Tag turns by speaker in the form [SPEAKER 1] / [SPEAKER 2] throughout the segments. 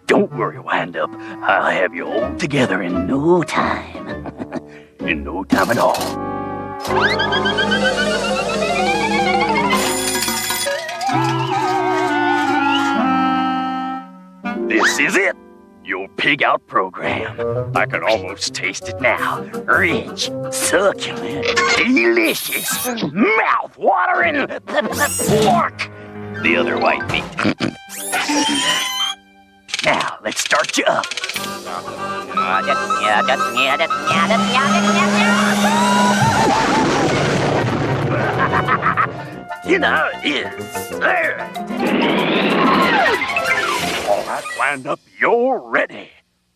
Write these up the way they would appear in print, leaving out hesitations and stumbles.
[SPEAKER 1] Don't worry, Wind-Up. I'll have you all together in no time. In no time at all. This is it. Your Pig Out program. I can almost taste it now. Rich, succulent, delicious, mouth-watering pork. The other white meat. Now, let's start you up. Dinner is served. All right, Wind-Up, you're ready.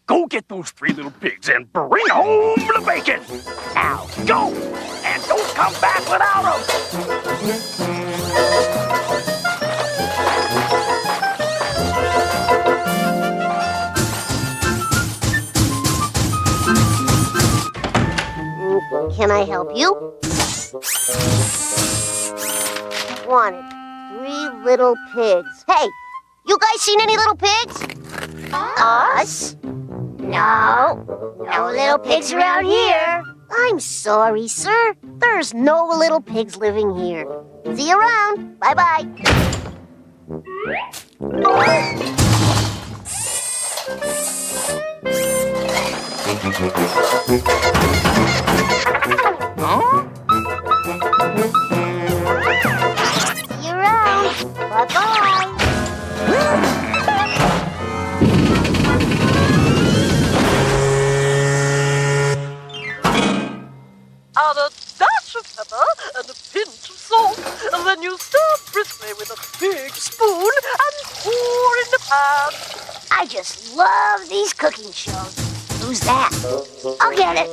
[SPEAKER 1] Go get those 3 little pigs and bring home the bacon. Now, go! And don't come back without them.
[SPEAKER 2] Can I help you? Wanted 3 little pigs. Hey, you guys seen any little pigs? Us? No. No little pigs around here. I'm sorry, sir. There's no little pigs living here. See you around. Bye-bye.
[SPEAKER 1] Huh?
[SPEAKER 2] See you around. Bye-bye.
[SPEAKER 3] Add a dash of pepper and a pinch of salt, and then you stir briskly with a big spoon and pour in the pan.
[SPEAKER 2] I just love these cooking shows. Who's that? I'll get it.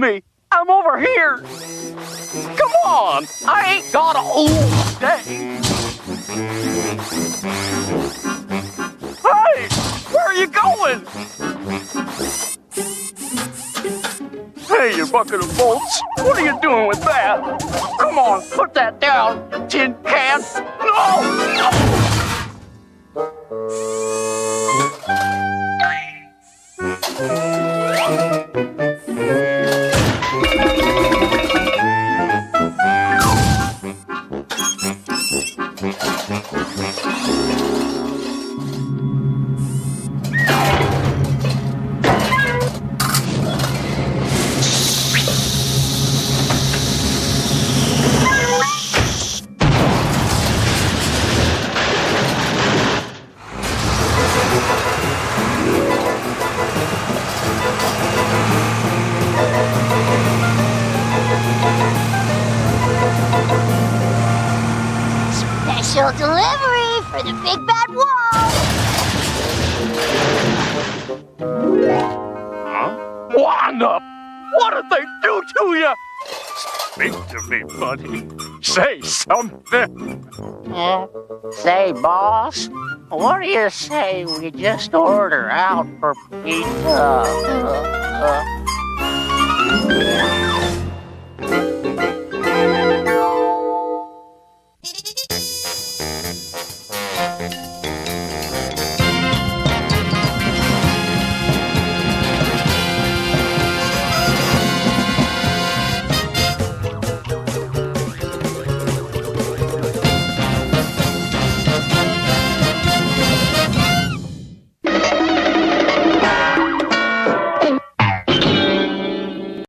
[SPEAKER 1] me. I'm over here. Come on. I ain't got all day. Hey, where are you going? Hey, you bucket of bolts. What are you doing with that? Come on, put that down, you tin can. No!
[SPEAKER 2] Special delivery for the big bad wall.
[SPEAKER 1] Huh? Wanda! What did they do to you? Speak to me, buddy. Say something.
[SPEAKER 4] Say, boss, what do you say we just order out for pizza?